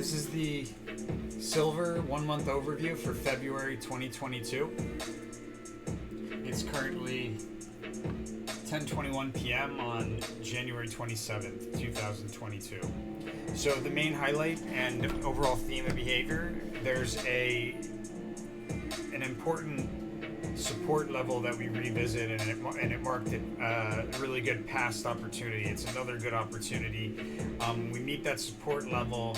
This is the silver 1 month overview for February 2022. It's currently 10:21 p.m. on January 27th, 2022. So the main highlight and overall theme of behavior, there's an important support level that we revisit, and it marked a really good past opportunity. It's another good opportunity. We meet that support level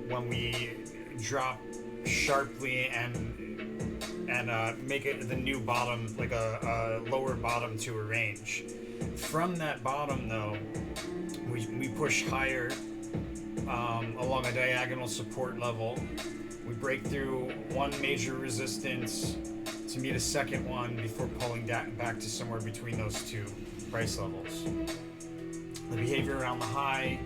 when we drop sharply and make it the new bottom, like a lower bottom to a range. From that bottom, though, we push higher along a diagonal support level. We break through one major resistance to meet a second one before pulling back to somewhere between those two price levels. The behavior around the high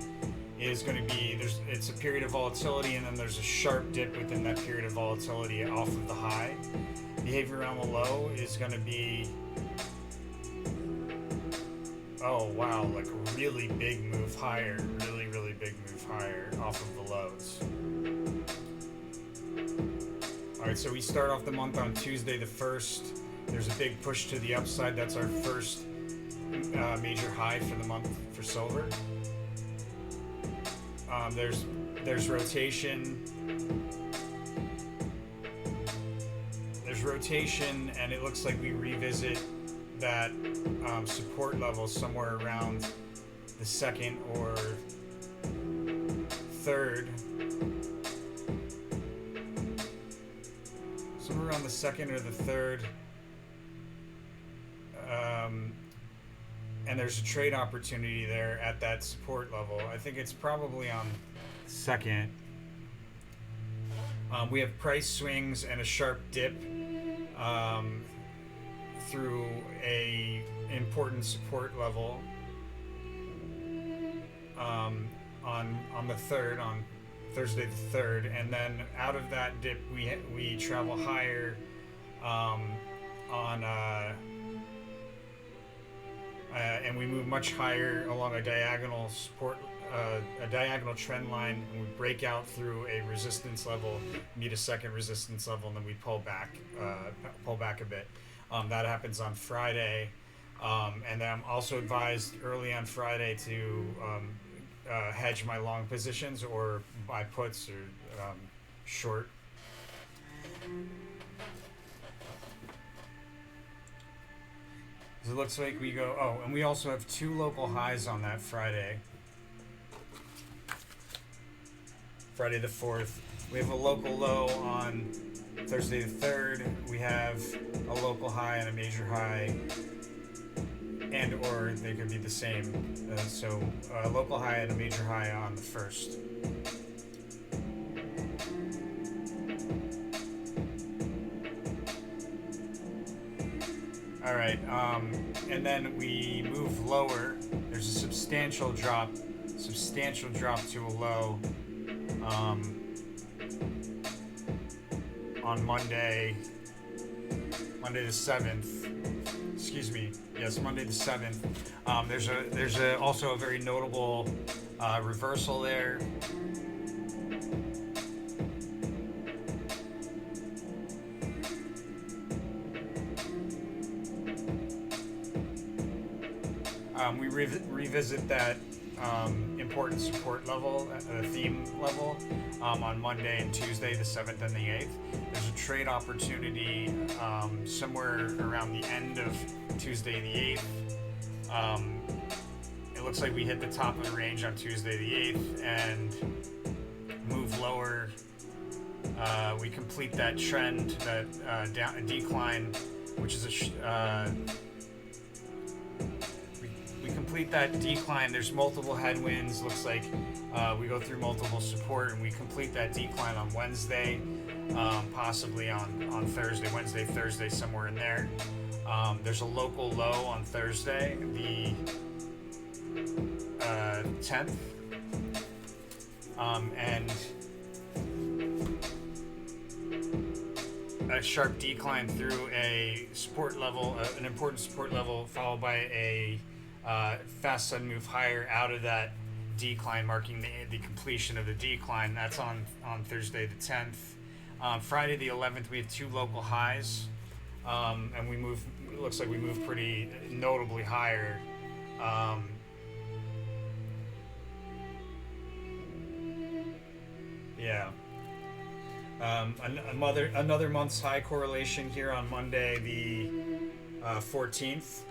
is going to be, it's a period of volatility, and then there's a sharp dip within that period of volatility off of the high. Behavior around the low is going to be, oh wow, like a really big move higher, really big move higher off of the lows. Alright, so we start off the month on Tuesday the 1st. There's a big push to the upside. That's our first major high for the month for silver. There's rotation. There's rotation, and it looks like we revisit that support level somewhere around the second or third. Somewhere around the second or the third. And there's a trade opportunity there at that support level. I think it's probably on second. We have price swings and a sharp dip through a important support level on the third, on Thursday the 3rd, and then out of that dip we travel higher and we move much higher along a diagonal support, a diagonal trend line, and we break out through a resistance level, meet a second resistance level, and then we pull back a bit. That happens on Friday, and then I'm also advised early on Friday to hedge my long positions or buy puts or short. It looks like we go, and we also have two local highs on that Friday. Friday the 4th. We have a local low on Thursday the 3rd. We have a local high and a major high, and or they could be the same. So a local high and a major high on the 1st. All right, and then we move lower. There's a substantial drop to a low on Monday the 7th. Excuse me. Yes, Monday the 7th. There's also a very notable reversal there. We revisit that important support level, theme level, on Monday and Tuesday, the 7th and the 8th. There's a trade opportunity somewhere around the end of Tuesday the 8th. It looks like we hit the top of the range on Tuesday the 8th and move lower. We complete that trend, that decline, which is we complete that decline. There's multiple headwinds. Looks like we go through multiple support, and we complete that decline on Wednesday, possibly on Thursday, Wednesday, Thursday, somewhere in there. There's a local low on Thursday, the 10th, and a sharp decline through a support level, an important support level, followed by a fast sudden move higher out of that decline, marking the completion of the decline. That's on Thursday the 10th. Friday the 11th, we have 2 local highs, and we move. It looks like we move pretty notably higher. Yeah. Another month's high correlation here on Monday the 14th.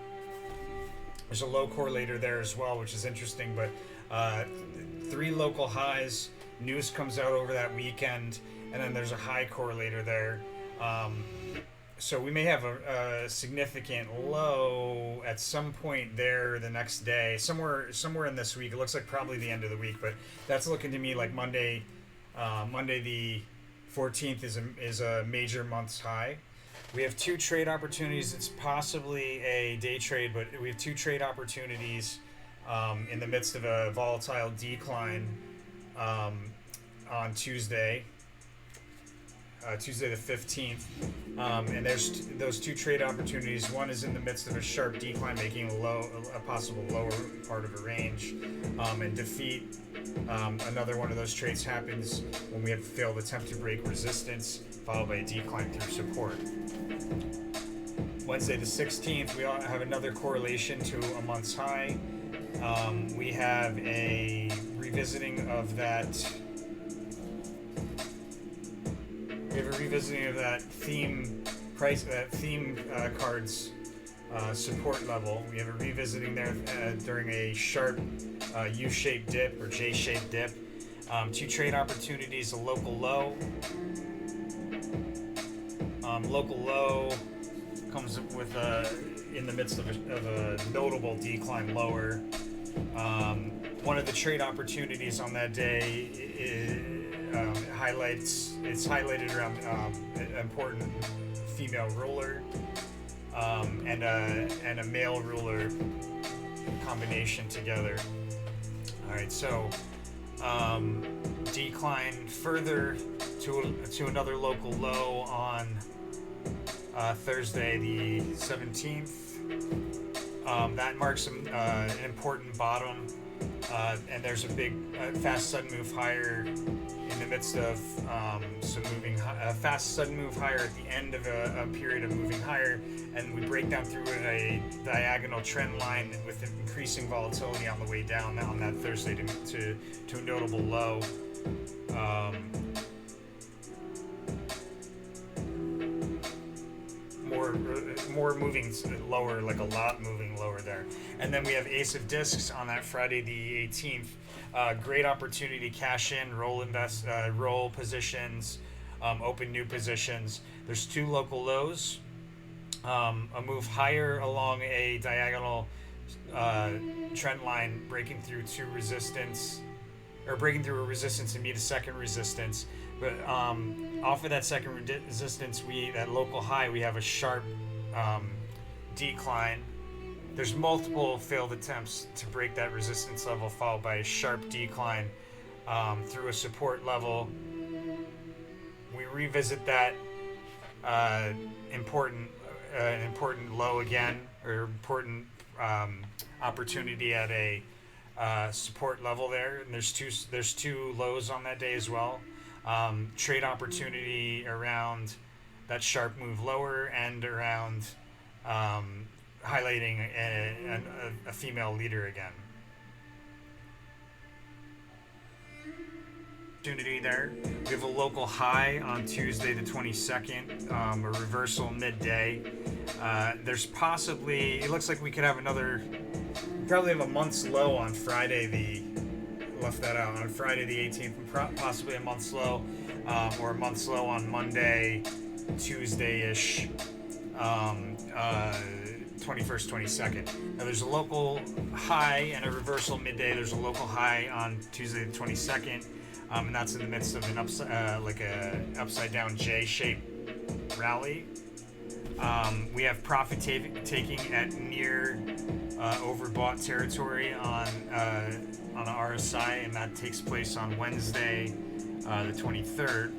There's a low correlator there as well, which is interesting. But 3 local highs. News comes out over that weekend, and then there's a high correlator there. So we may have a significant low at some point there the next day, somewhere in this week. It looks like probably the end of the week, but that's looking to me like Monday the 14th is a major month's high. We have 2 trade opportunities. It's possibly a day trade, but we have 2 trade opportunities in the midst of a volatile decline on Tuesday the 15th. And there's those 2 trade opportunities. One is in the midst of a sharp decline, making a possible lower part of a range, and defeat. Another one of those trades happens when we have failed attempt to break resistance, followed by a decline through support. Wednesday the 16th, we have another correlation to a month's high. We have a revisiting of that. We have a revisiting of that theme cards support level. We have a revisiting there during a sharp U-shaped dip or J-shaped dip. 2 trade opportunities: a local low. Local low comes with in the midst of a notable decline lower. One of the trade opportunities on that day it's highlighted around an important female ruler and a male ruler combination together. All right, so decline further to another local low on Thursday the 17th. That marks an important bottom, and there's a big fast sudden move higher in the midst of a fast sudden move higher at the end of a period of moving higher, and we break down through a diagonal trend line with increasing volatility on the way down on that Thursday to a notable low. More moving lower, like a lot moving lower there. And then we have Ace of Discs on that Friday the 18th. Great opportunity to cash in, roll positions, open new positions. There's 2 local lows. A move higher along a diagonal trend line, breaking through a resistance and meet a second resistance. But off of that second resistance, that local high, we have a sharp decline. There's multiple failed attempts to break that resistance level, followed by a sharp decline through a support level. We revisit that important low again, or important opportunity at a support level there. And there's two lows on that day as well. Trade opportunity around that sharp move lower and around highlighting a female leader again. Opportunity there. We have a local high on Tuesday the 22nd, a reversal midday. There's possibly, it looks like we could have probably have a month's low on Friday on Friday the 18th, possibly a month's low, or a month's low on Monday, Tuesday-ish, 21st, 22nd. Now there's a local high and a reversal midday. There's a local high on Tuesday the 22nd, and that's in the midst of an upside down J-shaped rally. We have profit taking at near overbought territory on the RSI, and that takes place on Wednesday, the 23rd.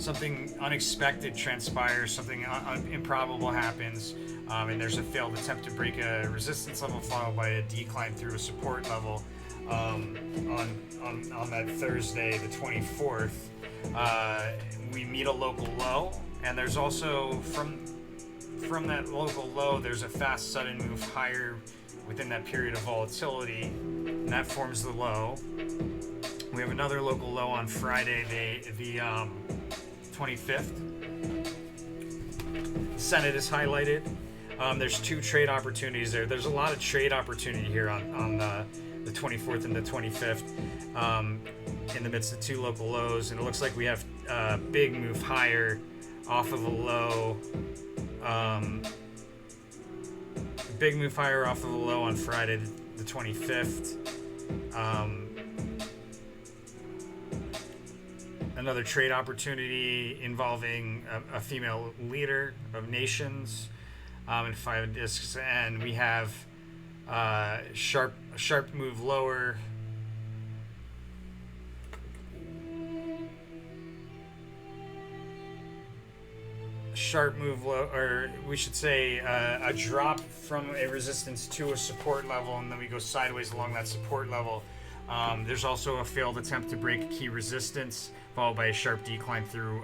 Something unexpected transpires, something improbable happens, and there's a failed attempt to break a resistance level followed by a decline through a support level. on that Thursday, the 24th. We meet a local low, and there's also from that local low, there's a fast sudden move higher within that period of volatility, and that forms the low. We have another local low on Friday, the 25th. Senate is highlighted. There's two trade opportunities there. There's a lot of trade opportunity here on the 24th and the 25th, in the midst of two local lows, and it looks like we have a big move higher off of a low. Big move higher off of a low on Friday, the 25th. Another trade opportunity involving a female leader of nations, and 5 of discs, and we have sharp move lower. Sharp move low, or we should say a drop from a resistance to a support level, and then we go sideways along that support level. There's also a failed attempt to break a key resistance, followed by a sharp decline through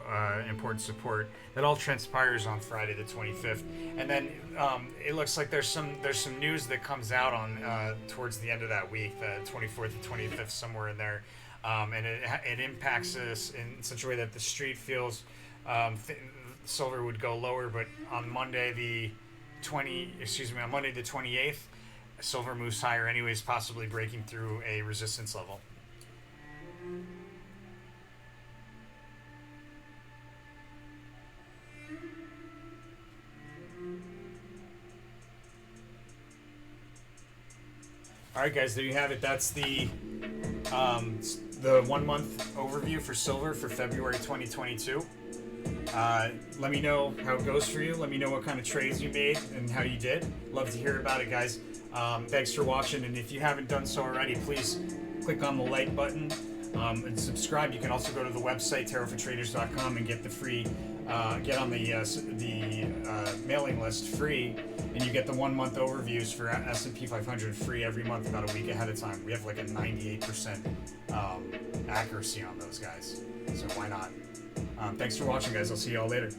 important support. That all transpires on Friday the 25th, and then it looks like there's some news that comes out on towards the end of that week, the 24th and 25th, somewhere in there, and it impacts us in such a way that the street feels silver would go lower, but on Monday the 28th, silver moves higher anyways, possibly breaking through a resistance level. All right, guys, there you have it. That's the 1 month overview for silver for February 2022. Let me know how it goes for you. Let me know what kind of trades you made and how you did. Love to hear about it, guys. Thanks for watching, and if you haven't done so already, please click on the like button and subscribe. You can also go to the website tarotfortraders.com and get the free, get on the mailing list free, and you get the 1 month overviews for S&P 500 free every month, about a week ahead of time. We have like a 98% accuracy on those guys, so why not? Thanks for watching, guys. I'll see you all later.